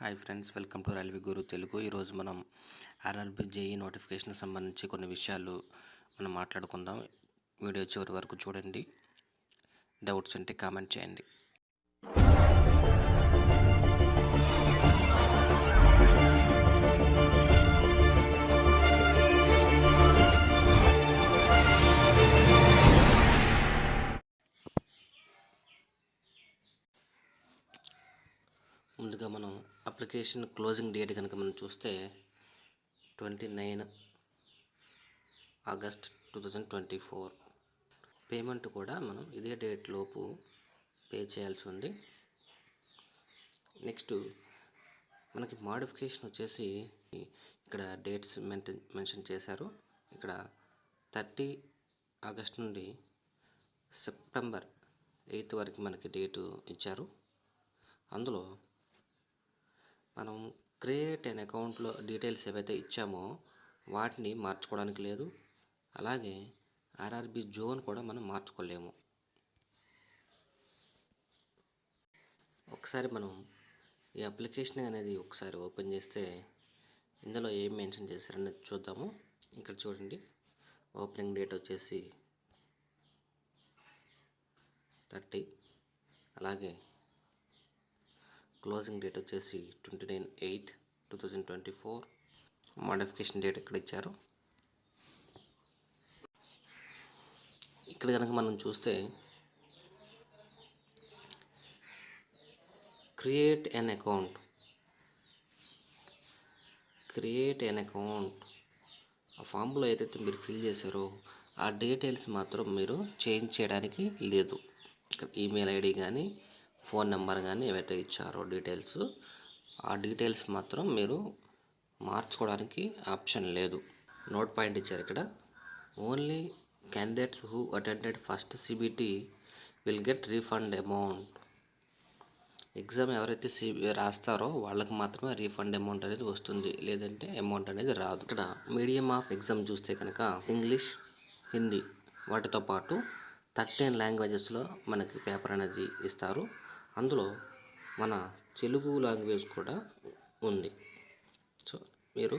Hi friends, welcome to railway Guru Telugu. ఈరోజు మనం RRB JEE notification సంబంధించి కొన్ని విషయాలు మనం మాట్లాడుకుందాం. వీడియో చివరి వరకు చూడండి. డౌట్స్ ఉంటే కామెంట్ చేయండి. ముందుగా మనం అప్లికేషన్ క్లోజింగ్ డేట్ కనుక మనం చూస్తే 29 ఆగస్ట్ 2024. పేమెంట్ కూడా మనం ఇదే డేట్ లోపు పే చేయాల్సి ఉంది. నెక్స్ట్ మనకి మోడిఫికేషన్ వచ్చేసి ఇక్కడ డేట్స్ మెన్షన్ చేశారు. ఇక్కడ 30 ఆగస్ట్ నుండి సెప్టెంబర్ 8 వరకు మనకి డేటు ఇచ్చారు. అందులో మనం క్రియేట్ అన్ అకౌంట్లో డీటెయిల్స్ ఏవైతే ఇచ్చామో వాటిని మార్చుకోవడానికి లేదు. అలాగే ఆర్ఆర్బీ జోన్ కూడా మనం మార్చుకోలేము. ఒకసారి మనం ఈ అప్లికేషన్ అనేది ఒకసారి ఓపెన్ చేస్తే ఇందులో ఏం మెన్షన్ చేశారనేది చూద్దాము. ఇక్కడ చూడండి, ఓపెనింగ్ డేట్ వచ్చేసి 30, అలాగే క్లోజింగ్ డేట్ వచ్చేసి 29/8/2024. మోడిఫికేషన్ డేట్ ఇక్కడ ఇచ్చారు. ఇక్కడ కనుక మనం చూస్తే క్రియేట్ ఎన్ అకౌంట్ ఆ ఫామ్లో ఏదైతే మీరు ఫిల్ చేశారో ఆ డీటెయిల్స్ మాత్రం మీరు చేంజ్ చేయడానికి లేదు. ఇక్కడ ఈమెయిల్ ఐడి కానీ ఫోన్ నెంబర్ కానీ ఏవైతే ఇచ్చారో డీటెయిల్స్, ఆ డీటెయిల్స్ మాత్రం మీరు మార్చుకోవడానికి ఆప్షన్ లేదు. నోట్ పాయింట్ ఇచ్చారు ఇక్కడ, only candidates who attended first CBT will get refund amount. Exam ఎవరైతే రాస్తారో వాళ్ళకి మాత్రమే రీఫండ్ అమౌంట్ అనేది వస్తుంది, లేదంటే అమౌంట్ అనేది రాదు. ఇక్కడ మీడియం ఆఫ్ ఎగ్జామ్ చూస్తే కనుక ఇంగ్లీష్, హిందీ వాటితో పాటు 13 లాంగ్వేజెస్లో మనకి పేపర్ అనేది ఇస్తారు. అందులో మన తెలుగు లాంగ్వేజ్ కూడా ఉంది. సో మీరు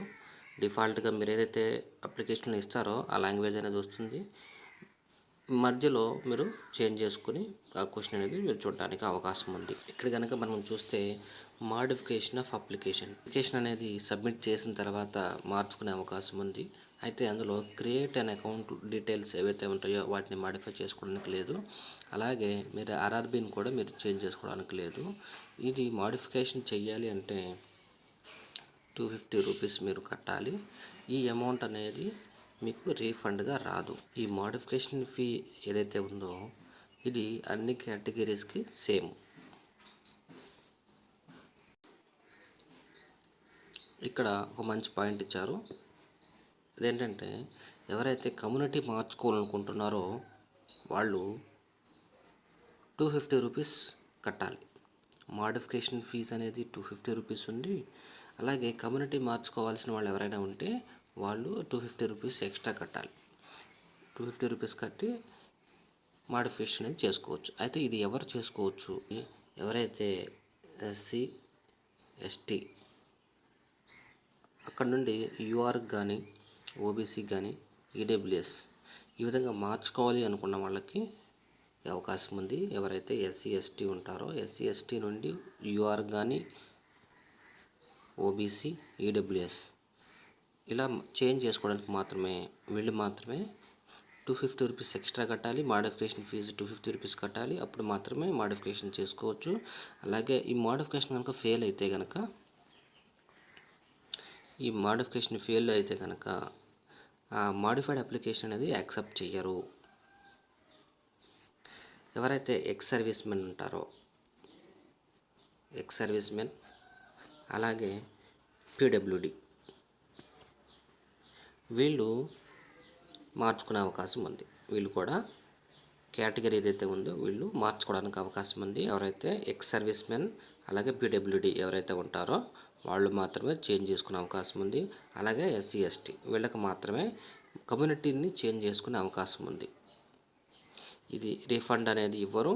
డిఫాల్ట్గా మీరు ఏదైతే అప్లికేషన్ ఇస్తారో ఆ లాంగ్వేజ్ అనేది వస్తుంది. మధ్యలో మీరు చేంజ్ చేసుకుని ఆ క్వశ్చన్ అనేది మీరు చూడడానికి అవకాశం ఉంది. ఇక్కడ కనుక మనం చూస్తే మోడిఫికేషన్ ఆఫ్ అప్లికేషన్ అనేది సబ్మిట్ చేసిన తర్వాత మార్చుకునే అవకాశం ఉంది. అయితే అందులో క్రియేట్ అన్ అకౌంట్ డీటెయిల్స్ ఏవైతే ఉంటాయో వాటిని మాడిఫై చేసుకోవడానికి లేదు. అలాగే మీరు ఆర్ఆర్బీని కూడా మీరు చేంజ్ చేసుకోవడానికి లేదు. ఇది మోడిఫికేషన్ చేయాలి అంటే 250 రూపీస్ మీరు కట్టాలి. ఈ అమౌంట్ అనేది మీకు రీఫండ్గా రాదు. ఈ మోడిఫికేషన్ ఫీ ఏదైతే ఉందో ఇది అన్ని కేటగిరీస్కి సేమ్. ఇక్కడ ఒక మంచి పాయింట్ ఇచ్చారు. అదేంటంటే ఎవరైతే కమ్యూనిటీ మార్చుకోవాలనుకుంటున్నారో వాళ్ళు 250 రూపీస్ కట్టాలి. మోడిఫికేషన్ ఫీజు అనేది 250 రూపీస్ ఉంది. అలాగే కమ్యూనిటీ మార్చుకోవాల్సిన వాళ్ళు ఎవరైనా ఉంటే వాళ్ళు 250 రూపీస్ ఎక్స్ట్రా కట్టాలి. 250 రూపీస్ కట్టి మోడిఫికేషన్ అనేది చేసుకోవచ్చు. అయితే ఇది ఎవరు చేసుకోవచ్చు? ఎవరైతే SC ST అక్కడ నుండి UR కానీ OBC కానీ EWS ఈ విధంగా మార్చుకోవాలి అనుకున్న వాళ్ళకి అవకాశం ఉంది. ఎవరైతే SC ST ఉంటారో SC ST నుండి UR కానీ OBC EWS ఇలా చేంజ్ చేసుకోవడానికి మాత్రమే వీళ్ళు మాత్రమే 250 రూపీస్ ఎక్స్ట్రా కట్టాలి. మోడిఫికేషన్ ఫీజు 250 రూపీస్ కట్టాలి. అప్పుడు మాత్రమే మోడిఫికేషన్ చేసుకోవచ్చు. అలాగే ఈ మోడిఫికేషన్ కనుక ఫెయిల్ అయితే కనుక ఆ మోడిఫైడ్ అప్లికేషన్ అనేది యాక్సెప్ట్ చెయ్యరు. ఎవరైతే ఎక్స్ సర్వీస్ మెన్ ఉంటారో అలాగే PWD వీళ్ళు మార్చుకునే అవకాశం ఉంది. వీళ్ళు కూడా కేటగిరీ ఏదైతే ఉందో వీళ్ళు మార్చుకోవడానికి అవకాశం ఉంది. ఎవరైతే ఎక్స్ సర్వీస్ మెన్ అలాగే PWD ఎవరైతే ఉంటారో వాళ్ళు మాత్రమే చేంజ్ చేసుకునే అవకాశం ఉంది. అలాగే SC ST వీళ్ళకి మాత్రమే కమ్యూనిటీని చేంజ్ చేసుకునే అవకాశం ఉంది. ఇది రీఫండ్ అనేది ఇవ్వరు.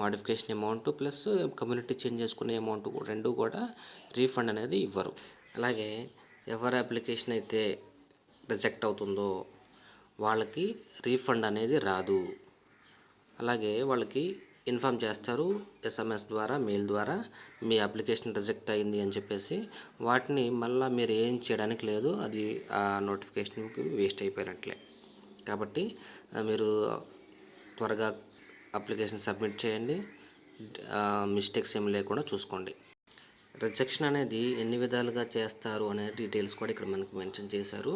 Modification amount plus community change చేసుకునే అమౌంట్ రెండు కూడా రీఫండ్ అనేది ఇవ్వరు. అలాగే ఎవరి అప్లికేషన్ అయితే రిజెక్ట్ అవుతుందో వాళ్ళకి రీఫండ్ అనేది రాదు. అలాగే వాళ్ళకి ఇన్ఫామ్ చేస్తారు ఎస్ఎంఎస్ ద్వారా, మెయిల్ ద్వారా మీ అప్లికేషన్ రిజెక్ట్ అయింది అని చెప్పేసి. వాటిని మళ్ళీ మీరు ఏం చేయడానికి లేదు, అది ఆ నోటిఫికేషన్కి వేస్ట్ అయిపోయినట్లే. కాబట్టి మీరు త్వరగా అప్లికేషన్ సబ్మిట్ చేయండి, మిస్టేక్స్ ఏమి లేకుండా చూసుకోండి. రిజెక్షన్ అనేది ఎన్ని విధాలుగా చేస్తారు అనే డీటెయిల్స్ కూడా ఇక్కడ మనకు మెన్షన్ చేశారు.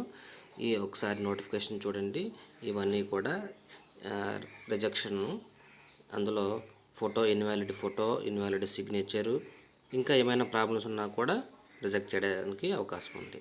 ఈ ఒకసారి నోటిఫికేషన్ చూడండి. ఇవన్నీ కూడా రిజెక్షన్, అందులో ఫోటో ఇన్వాలిడ్ సిగ్నేచరు, ఇంకా ఏమైనా ప్రాబ్లమ్స్ ఉన్నా కూడా రిజెక్ట్ చేయడానికి అవకాశం ఉంది.